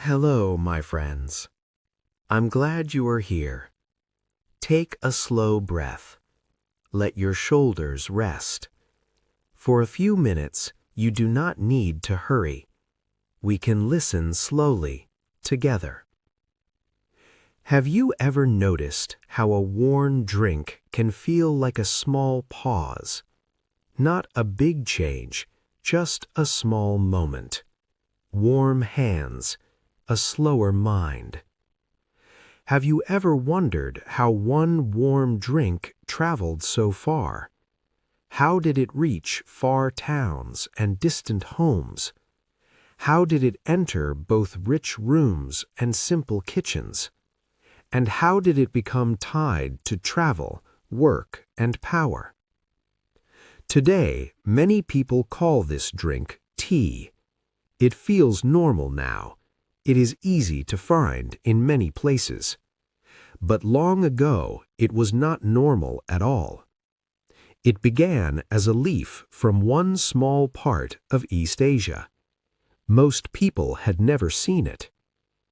Hello, my friends. I'm glad you are here. Take a slow breath. Let your shoulders rest. For a few minutes, you do not need to hurry. We can listen slowly, together. Have you ever noticed how a warm drink can feel like a small pause? Not a big change, just a small moment. Warm hands, a slower mind. Have you ever wondered how one warm drink traveled so far? How did it reach far towns and distant homes? How did it enter both rich rooms and simple kitchens? And how did it become tied to travel, work, and power? Today, many people call this drink tea. It feels normal now. It is easy to find in many places. But long ago, it was not normal at all. It began as a leaf from one small part of East Asia. Most people had never seen it.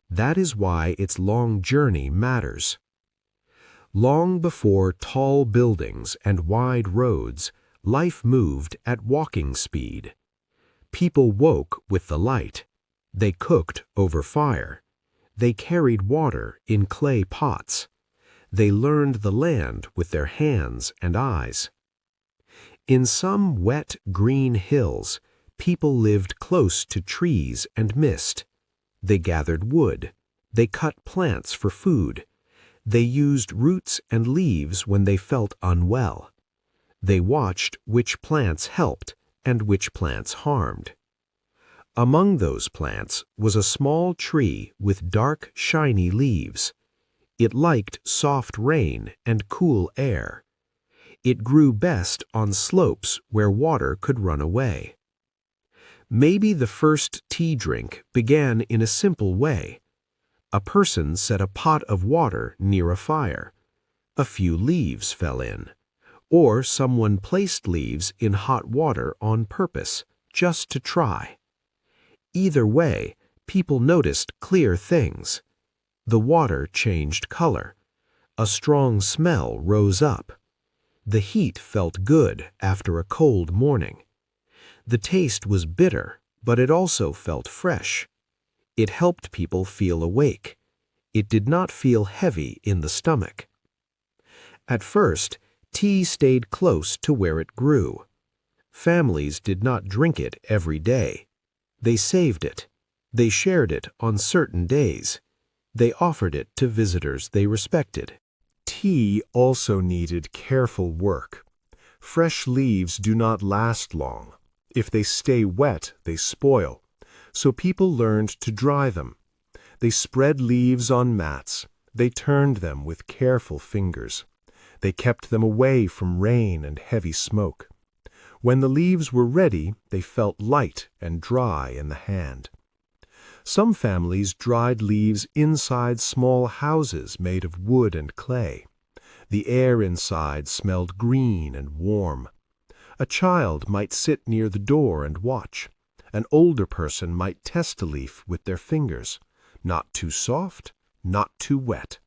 That is why its long journey matters. Long before tall buildings and wide roads, life moved at walking speed. People woke with the light. They cooked over fire. They carried water in clay pots. They learned the land with their hands and eyes. In some wet, green hills, people lived close to trees and mist. They gathered wood. They cut plants for food. They used roots and leaves when they felt unwell. They watched which plants helped and which plants harmed. Among those plants was a small tree with dark, shiny leaves. It liked soft rain and cool air. It grew best on slopes where water could run away. Maybe the first tea drink began in a simple way. A person set a pot of water near a fire. A few leaves fell in. Or someone placed leaves in hot water on purpose, just to try. Either way, people noticed clear things. The water changed color. A strong smell rose up. The heat felt good after a cold morning. The taste was bitter, but it also felt fresh. It helped people feel awake. It did not feel heavy in the stomach. At first, tea stayed close to where it grew. Families did not drink it every day. They saved it. They shared it on certain days. They offered it to visitors they respected. Tea also needed careful work. Fresh leaves do not last long. If they stay wet, they spoil. So people learned to dry them. They spread leaves on mats. They turned them with careful fingers. They kept them away from rain and heavy smoke. When the leaves were ready, they felt light and dry in the hand. Some families dried leaves inside small houses made of wood and clay. The air inside smelled green and warm. A child might sit near the door and watch. An older person might test a leaf with their fingers. Not too soft, not too wet,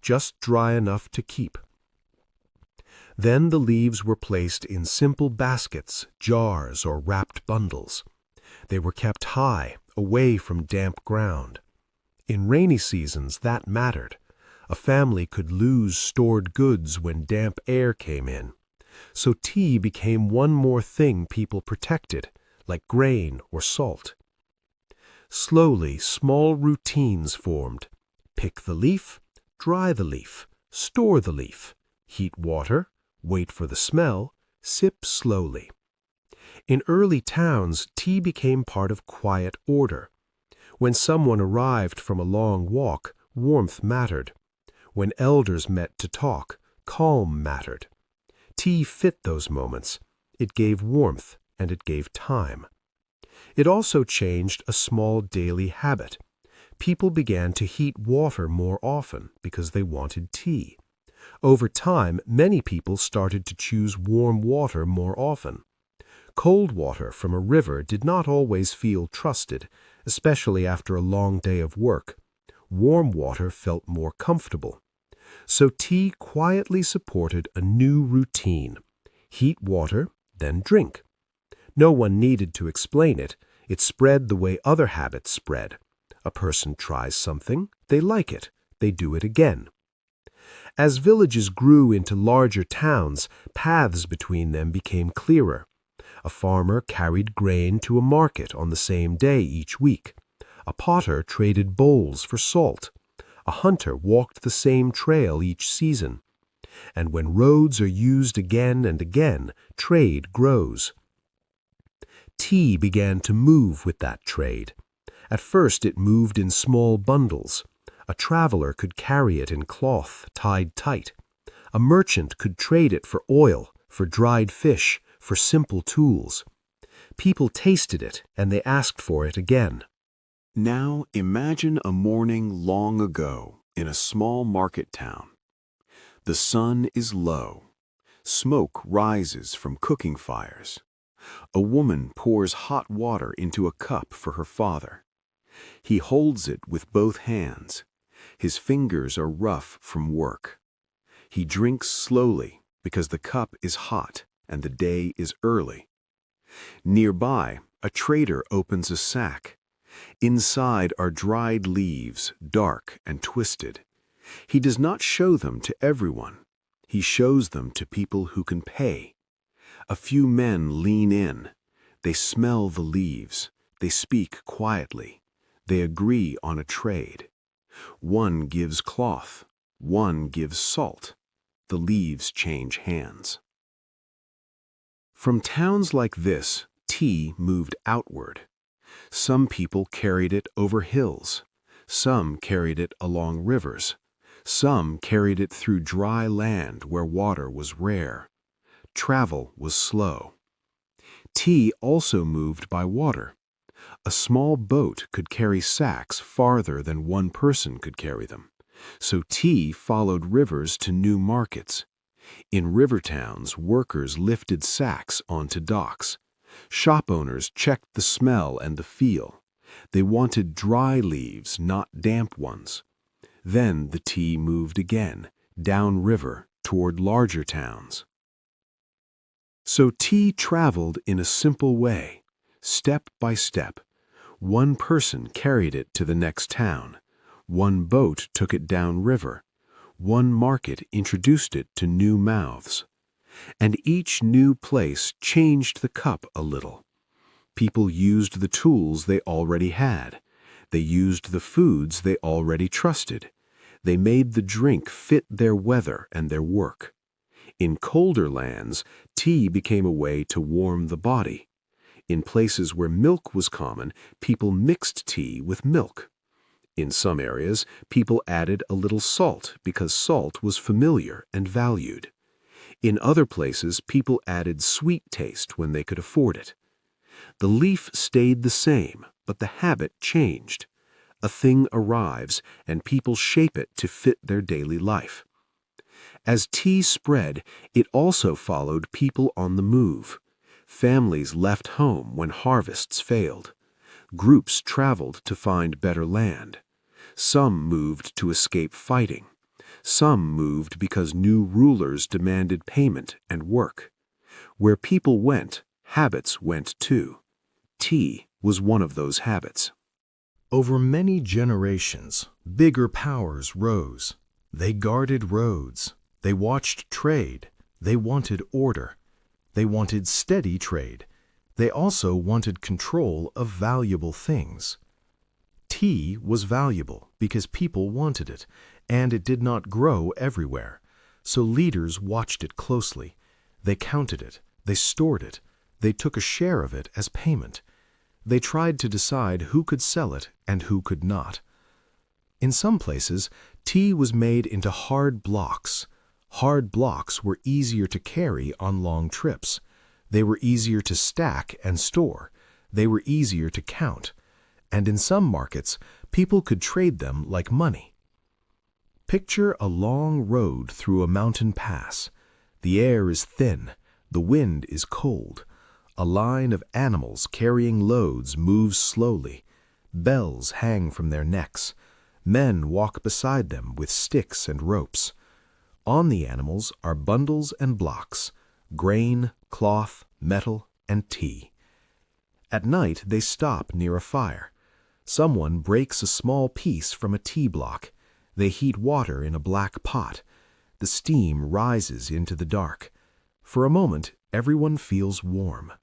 just dry enough to keep. Then the leaves were placed in simple baskets, jars, or wrapped bundles. They were kept high, away from damp ground. In rainy seasons, that mattered. A family could lose stored goods when damp air came in. So tea became one more thing people protected, like grain or salt. Slowly, small routines formed. Pick the leaf, dry the leaf, store the leaf, heat water, wait for the smell, sip slowly. In early towns, tea became part of quiet order. When someone arrived from a long walk, warmth mattered. When elders met to talk, calm mattered. Tea fit those moments. It gave warmth and it gave time. It also changed a small daily habit. People began to heat water more often because they wanted tea. Over time, many people started to choose warm water more often. Cold water from a river did not always feel trusted, especially after a long day of work. Warm water felt more comfortable. So tea quietly supported a new routine. Heat water, then drink. No one needed to explain it. It spread the way other habits spread. A person tries something, they like it, they do it again. As villages grew into larger towns, paths between them became clearer. A farmer carried grain to a market on the same day each week. A potter traded bowls for salt. A hunter walked the same trail each season. And when roads are used again and again, trade grows. Tea began to move with that trade. At first it moved in small bundles. A traveler could carry it in cloth tied tight. A merchant could trade it for oil, for dried fish, for simple tools. People tasted it, and they asked for it again. Now imagine a morning long ago in a small market town. The sun is low. Smoke rises from cooking fires. A woman pours hot water into a cup for her father. He holds it with both hands. His fingers are rough from work. He drinks slowly because the cup is hot and the day is early. Nearby, a trader opens a sack. Inside are dried leaves, dark and twisted. He does not show them to everyone. He shows them to people who can pay. A few men lean in. They smell the leaves. They speak quietly. They agree on a trade. One gives cloth. One gives salt. The leaves change hands. From towns like this, tea moved outward. Some people carried it over hills. Some carried it along rivers. Some carried it through dry land where water was rare. Travel was slow. Tea also moved by water. A small boat could carry sacks farther than one person could carry them. So tea followed rivers to new markets. In river towns, workers lifted sacks onto docks. Shop owners checked the smell and the feel. They wanted dry leaves, not damp ones. Then the tea moved again, downriver toward larger towns. So tea traveled in a simple way, step by step. One person carried it to the next town. One boat took it downriver. One market introduced it to new mouths. And each new place changed the cup a little. People used the tools they already had. They used the foods they already trusted. They made the drink fit their weather and their work. In colder lands, tea became a way to warm the body. In places where milk was common, people mixed tea with milk. In some areas, people added a little salt because salt was familiar and valued. In other places, people added sweet taste when they could afford it. The leaf stayed the same, but the habit changed. A thing arrives, and people shape it to fit their daily life. As tea spread, it also followed people on the move. Families left home when harvests failed. Groups traveled to find better land. Some moved to escape fighting. Some moved because new rulers demanded payment and work. Where people went, habits went too. Tea was one of those habits. Over many generations, bigger powers rose. They guarded roads. They watched trade. They wanted order. They wanted steady trade. They also wanted control of valuable things. Tea was valuable because people wanted it, and it did not grow everywhere. So leaders watched it closely. They counted it. They stored it. They took a share of it as payment. They tried to decide who could sell it and who could not. In some places, tea was made into hard blocks. Hard blocks were easier to carry on long trips. They were easier to stack and store. They were easier to count. And in some markets, people could trade them like money. Picture a long road through a mountain pass. The air is thin. The wind is cold. A line of animals carrying loads moves slowly. Bells hang from their necks. Men walk beside them with sticks and ropes. On the animals are bundles and blocks, grain, cloth, metal, and tea. At night they stop near a fire. Someone breaks a small piece from a tea block. They heat water in a black pot. The steam rises into the dark. For a moment, everyone feels warm.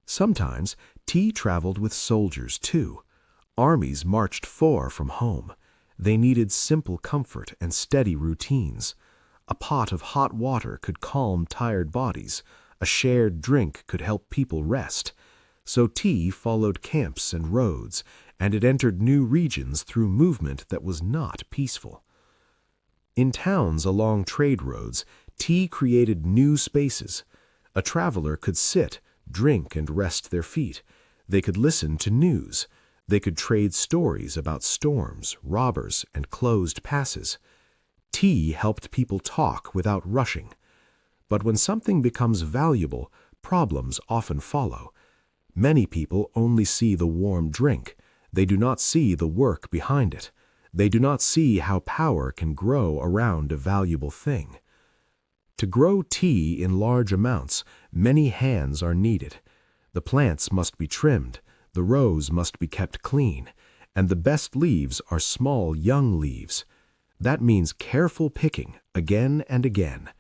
Sometimes tea traveled with soldiers too. Armies marched far from home. They needed simple comfort and steady routines. A pot of hot water could calm tired bodies. A shared drink could help people rest. So tea followed camps and roads, and it entered new regions through movement that was not peaceful. In towns along trade roads, tea created new spaces. A traveler could sit, drink, and rest their feet. They could listen to news. They could trade stories about storms, robbers, and closed passes. Tea helped people talk without rushing. But when something becomes valuable, problems often follow. Many people only see the warm drink. They do not see the work behind it. They do not see how power can grow around a valuable thing. To grow tea in large amounts, many hands are needed. The plants must be trimmed, the rows must be kept clean, and the best leaves are small young leaves. That means careful picking again and again.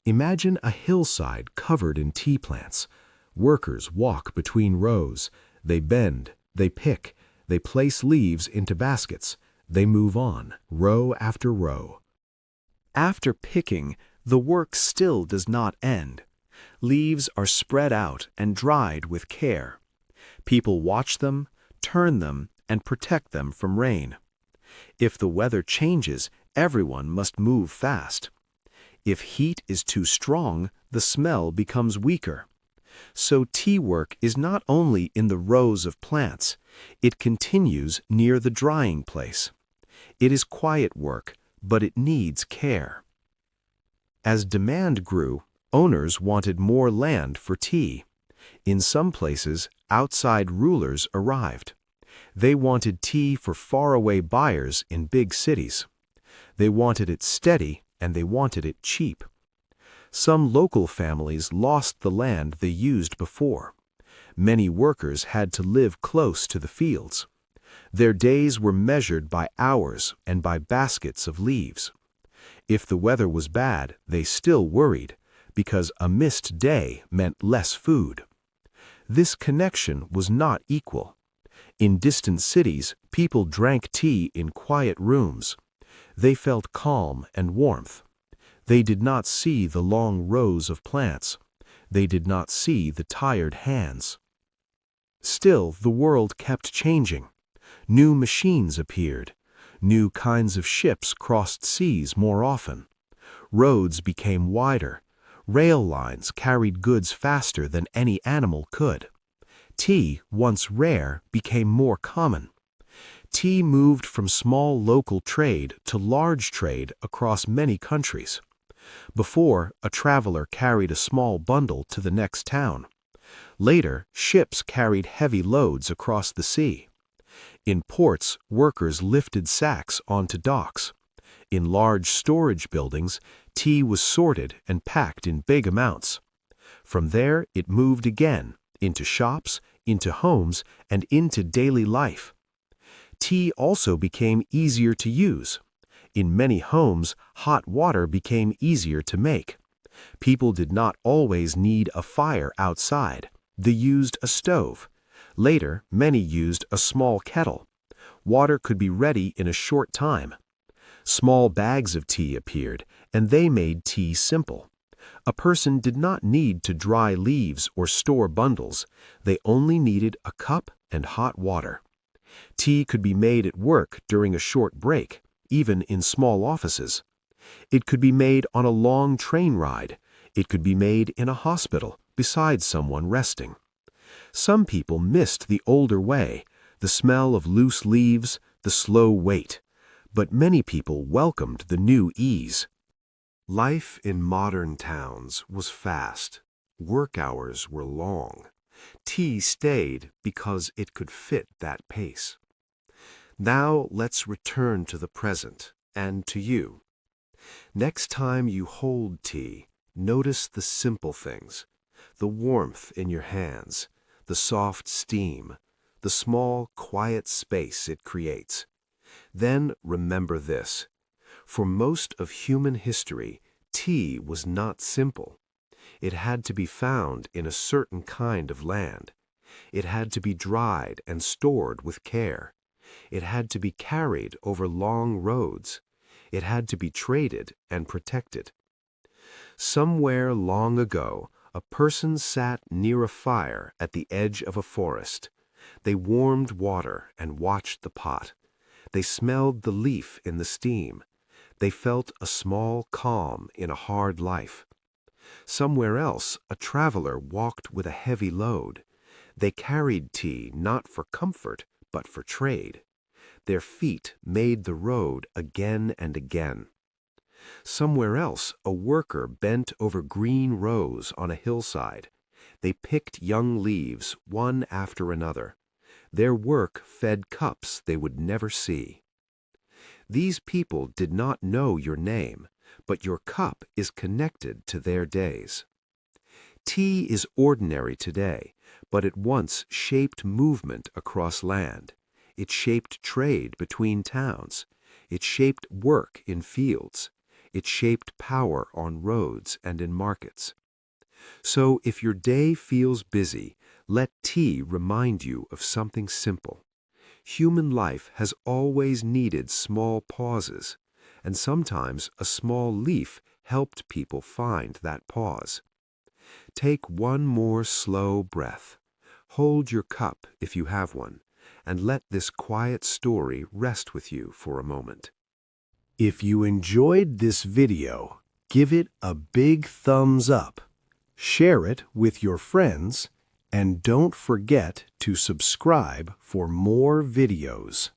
Imagine a hillside covered in tea plants. Workers walk between rows. They bend, they pick, they place leaves into baskets. They move on, row after row. After picking, the work still does not end. Leaves are spread out and dried with care. People watch them, turn them, and protect them from rain. If the weather changes, everyone must move fast. If heat is too strong, the smell becomes weaker. So tea work is not only in the rows of plants, it continues near the drying place. It is quiet work, but it needs care. As demand grew, owners wanted more land for tea. In some places, outside rulers arrived. They wanted tea for faraway buyers in big cities. They wanted it steady, and they wanted it cheap. Some local families lost the land they used before. Many workers had to live close to the fields. Their days were measured by hours and by baskets of leaves. If the weather was bad, they still worried, because a missed day meant less food. This connection was not equal. In distant cities, people drank tea in quiet rooms. They felt calm and warmth. They did not see the long rows of plants. They did not see the tired hands. Still, the world kept changing. New machines appeared. New kinds of ships crossed seas more often. Roads became wider. Rail lines carried goods faster than any animal could. Tea, once rare, became more common. Tea moved from small local trade to large trade across many countries. Before, a traveler carried a small bundle to the next town. Later, ships carried heavy loads across the sea. In ports, workers lifted sacks onto docks. In large storage buildings, tea was sorted and packed in big amounts. From there, it moved again, into shops, into homes, and into daily life. Tea also became easier to use. In many homes, hot water became easier to make. People did not always need a fire outside. They used a stove. Later, many used a small kettle. Water could be ready in a short time. Small bags of tea appeared, and they made tea simple. A person did not need to dry leaves or store bundles. They only needed a cup and hot water. Tea could be made at work during a short break, even in small offices. It could be made on a long train ride. It could be made in a hospital, beside someone resting. Some people missed the older way, the smell of loose leaves, the slow wait. But many people welcomed the new ease. Life in modern towns was fast. Work hours were long. Tea stayed because it could fit that pace. Now let's return to the present and to you. Next time you hold tea, notice the simple things, the warmth in your hands, the soft steam, the small, quiet space it creates. Then remember this. For most of human history, tea was not simple. It had to be found in a certain kind of land. It had to be dried and stored with care. It had to be carried over long roads. It had to be traded and protected. Somewhere long ago, a person sat near a fire at the edge of a forest. They warmed water and watched the pot. They smelled the leaf in the steam. They felt a small calm in a hard life. Somewhere else, a traveler walked with a heavy load. They carried tea not for comfort, but for trade. Their feet made the road again and again. Somewhere else, a worker bent over green rows on a hillside. They picked young leaves one after another. Their work fed cups they would never see. These people did not know your name, but your cup is connected to their days. Tea is ordinary today, but it once shaped movement across land. It shaped trade between towns. It shaped work in fields. It shaped power on roads and in markets. So if your day feels busy, let tea remind you of something simple. Human life has always needed small pauses, and sometimes a small leaf helped people find that pause. Take one more slow breath. Hold your cup if you have one, and let this quiet story rest with you for a moment. If you enjoyed this video, give it a big thumbs up. Share it with your friends, and don't forget to subscribe for more videos.